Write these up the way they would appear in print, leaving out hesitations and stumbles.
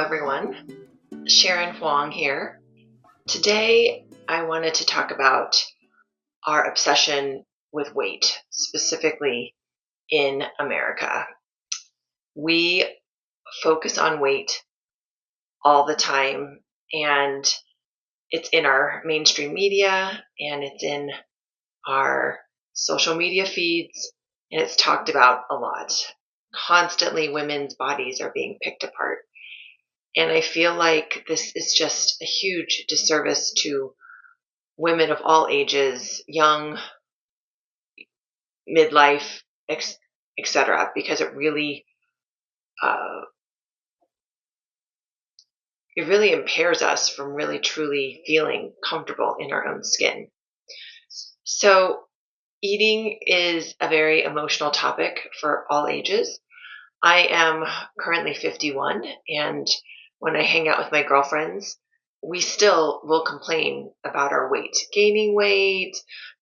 everyone. Sharon Huang here. Today, I wanted to talk about our obsession with weight, specifically in America. We focus on weight all the time, and it's in our mainstream media, and it's in our social media feeds, and it's talked about a lot. Constantly, women's bodies are being picked apart. And I feel like this is just a huge disservice to women of all ages, young, midlife, etc., because uh, it really impairs us from really truly feeling comfortable in our own skin. So eating is a very emotional topic for all ages. I am currently 51, and when I hang out with my girlfriends, we still will complain about our weight, gaining weight,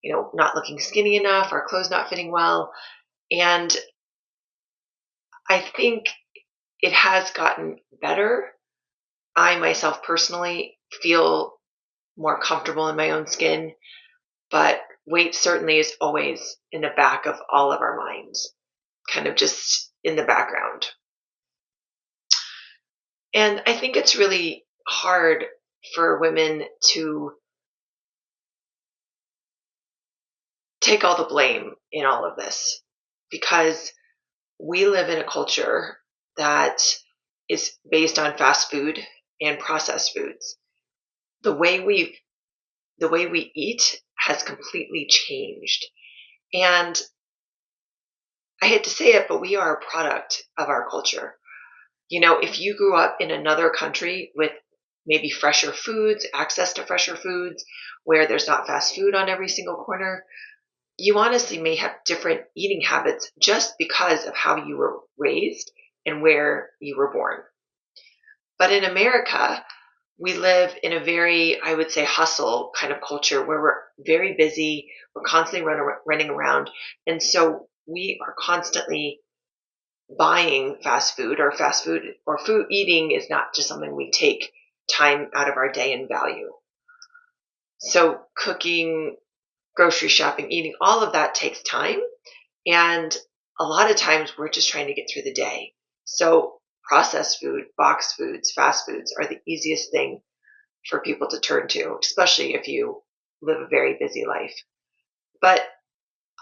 not looking skinny enough, our clothes not fitting well. And I think it has gotten better. I myself personally feel more comfortable in my own skin, but weight certainly is always in the back of all of our minds, kind of just in the background. And I think it's really hard for women to take all the blame in all of this because we live in a culture that is based on fast food and processed foods. The way we eat has completely changed. And I hate to say it, but we are a product of our culture. If you grew up in another country with maybe fresher foods, access to fresher foods, where there's not fast food on every single corner, you honestly may have different eating habits just because of how you were raised and where you were born. But in America, we live in a very, I would say, hustle kind of culture where we're very busy, we're constantly running around, and so we are constantly buying fast food or food eating is not just something we take time out of our day and value. So cooking, grocery shopping, eating, all of that takes time. And a lot of times we're just trying to get through the day. So processed food, boxed foods, fast foods are the easiest thing for people to turn to, especially if you live a very busy life. But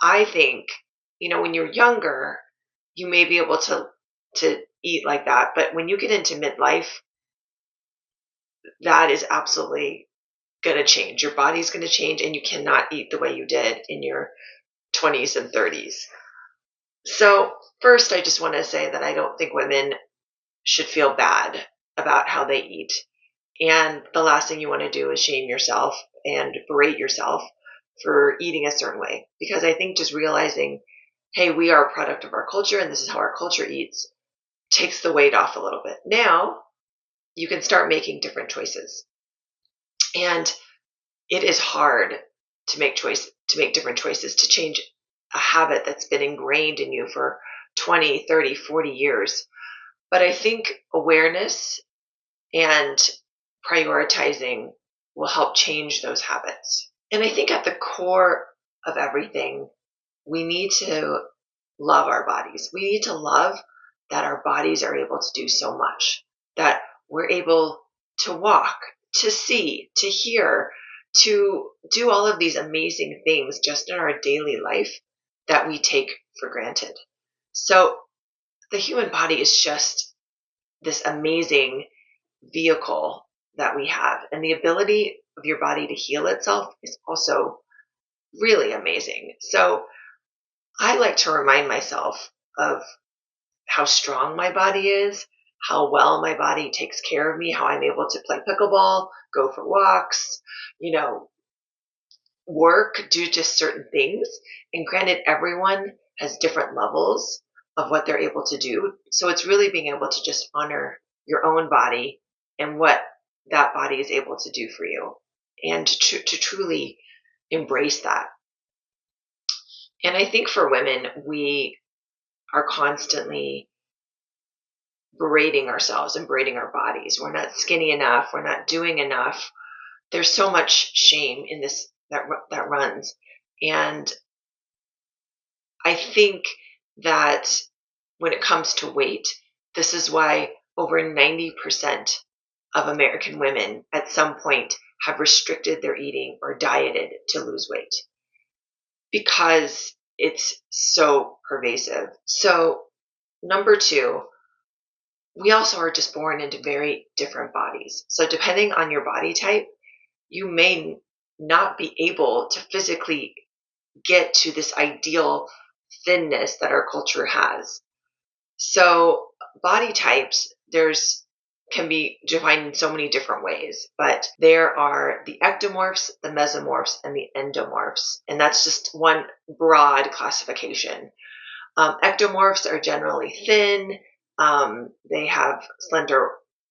I think, when you're younger, you may be able to eat like that. But when you get into midlife, that is absolutely going to change. Your body's going to change, and you cannot eat the way you did in your 20s and 30s. So first, I just want to say that I don't think women should feel bad about how they eat. And the last thing you want to do is shame yourself and berate yourself for eating a certain way. Because I think just realizing, hey, we are a product of our culture and this is how our culture eats, takes the weight off a little bit. Now you can start making different choices. And it is hard to make different choices, to change a habit that's been ingrained in you for 20, 30, 40 years. But I think awareness and prioritizing will help change those habits. And I think at the core of everything, we need to love our bodies. We need to love that our bodies are able to do so much, that we're able to walk, to see, to hear, to do all of these amazing things just in our daily life that we take for granted. So the human body is just this amazing vehicle that we have. And the ability of your body to heal itself is also really amazing. So I like to remind myself of how strong my body is, how well my body takes care of me, how I'm able to play pickleball, go for walks, work, do just certain things. And granted, everyone has different levels of what they're able to do. So it's really being able to just honor your own body and what that body is able to do for you, and to truly embrace that. And I think for women, we are constantly berating ourselves and berating our bodies. We're not skinny enough. We're not doing enough. There's so much shame in this that runs. And I think that when it comes to weight, this is why over 90% of American women at some point have restricted their eating or dieted to lose weight because it's so pervasive. So, number two, we also are just born into very different bodies. So, depending on your body type, you may not be able to physically get to this ideal thinness that our culture has. So body types, there's can be defined in so many different ways, but there are the ectomorphs, the mesomorphs, and the endomorphs, and that's just one broad classification. Ectomorphs are generally thin. They have slender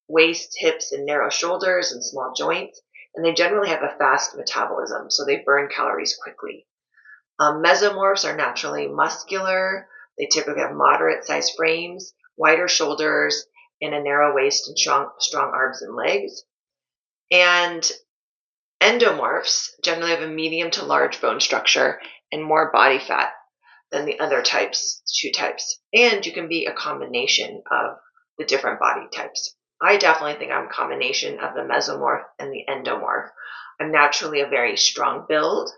waist, hips, and narrow shoulders and small joints, and they generally have a fast metabolism, so they burn calories quickly. Mesomorphs are naturally muscular. They typically have moderate sized frames, wider shoulders, and a narrow waist and strong arms and legs. And endomorphs generally have a medium to large bone structure and more body fat than the other two types. And you can be a combination of the different body types. I definitely think I'm a combination of the mesomorph and the endomorph. I'm naturally a very strong build.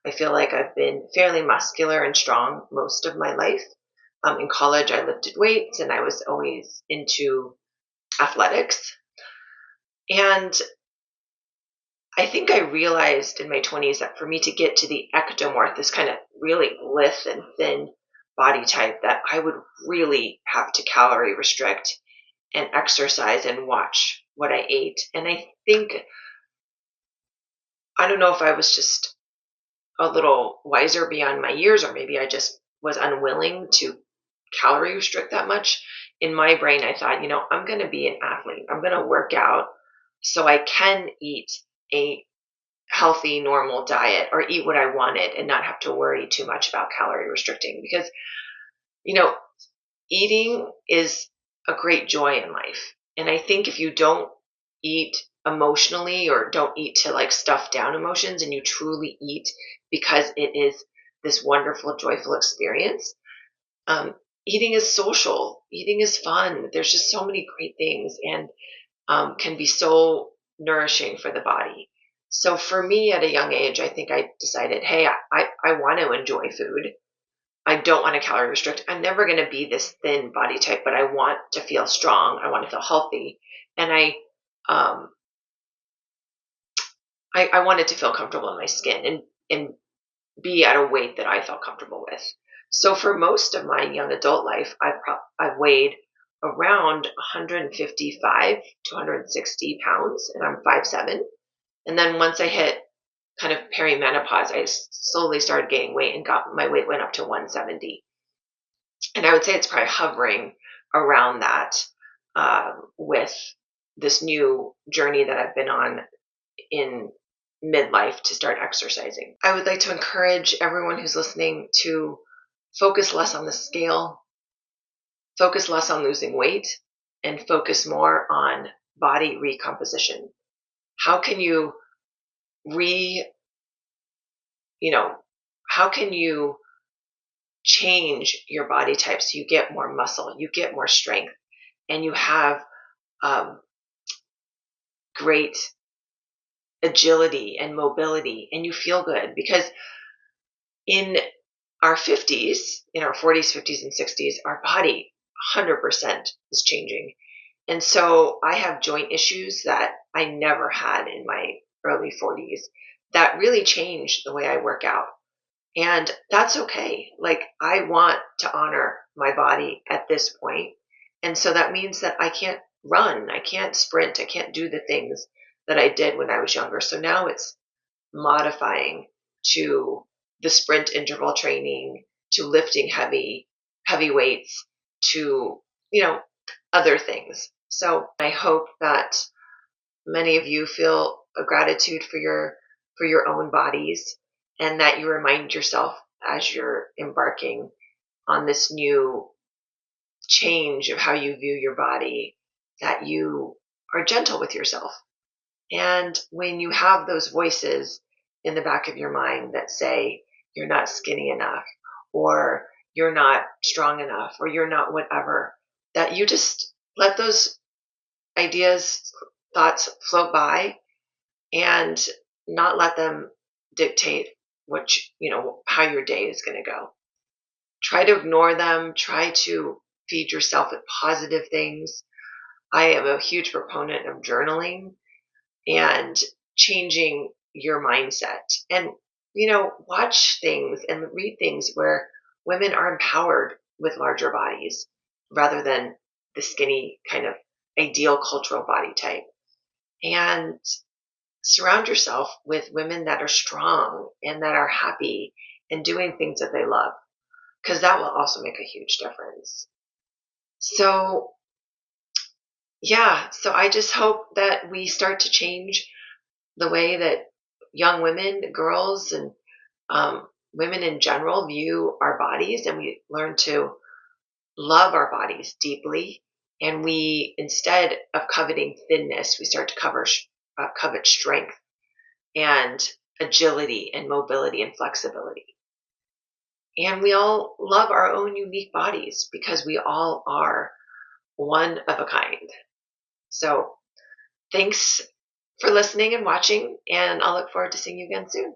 I feel like I've been fairly muscular and strong most of my life. In college, I lifted weights and I was always into athletics. And I think I realized in my 20s that for me to get to the ectomorph, this kind of really lithe and thin body type, that I would really have to calorie restrict and exercise and watch what I ate. And I think, I don't know if I was just a little wiser beyond my years, or maybe I just was unwilling to calorie restrict that much. In my brain, I thought, I'm going to be an athlete. I'm going to work out so I can eat a healthy, normal diet or eat what I wanted and not have to worry too much about calorie restricting. Because, eating is a great joy in life. And I think if you don't eat emotionally or don't eat to like stuff down emotions and you truly eat because it is this wonderful, joyful experience, eating is social, eating is fun. There's just so many great things and can be so nourishing for the body. So for me at a young age, I think I decided, hey, I want to enjoy food. I don't want to calorie restrict. I'm never going to be this thin body type, but I want to feel strong. I want to feel healthy. And I wanted to feel comfortable in my skin and be at a weight that I felt comfortable with. So for most of my young adult life, I've weighed around 155 to 160 pounds, and I'm 5'7". And then once I hit kind of perimenopause, I slowly started gaining weight and my weight went up to 170. And I would say it's probably hovering around that with this new journey that I've been on in midlife to start exercising. I would like to encourage everyone who's listening to focus less on the scale, focus less on losing weight, and focus more on body recomposition. How can you how can you change your body type so you get more muscle, you get more strength, and you have great agility and mobility, and you feel good? Because in our 50s, in our 40s, 50s, and 60s, our body 100% is changing. And so I have joint issues that I never had in my early 40s that really changed the way I work out. And that's okay. Like, I want to honor my body at this point. And so that means that I can't run, I can't sprint, I can't do the things that I did when I was younger. So now it's modifying to the sprint interval training, to lifting heavy weights, to, other things. So I hope that many of you feel a gratitude for your own bodies, and that you remind yourself as you're embarking on this new change of how you view your body, that you are gentle with yourself. And when you have those voices in the back of your mind that say you're not skinny enough, or you're not strong enough, or you're not whatever, that you just let those ideas, thoughts float by and not let them dictate how your day is going to go. Try to ignore them. Try to feed yourself with positive things. I am a huge proponent of journaling and changing your mindset. And, watch things and read things where women are empowered with larger bodies rather than the skinny kind of ideal cultural body type. And surround yourself with women that are strong and that are happy and doing things that they love, because that will also make a huge difference. So, yeah, so I just hope that we start to change the way that young women, girls, and women in general view our bodies, and we learn to love our bodies deeply. And we, instead of coveting thinness, we start to covet strength and agility and mobility and flexibility. And we all love our own unique bodies because we all are one of a kind. So thanks for listening and watching, and I'll look forward to seeing you again soon.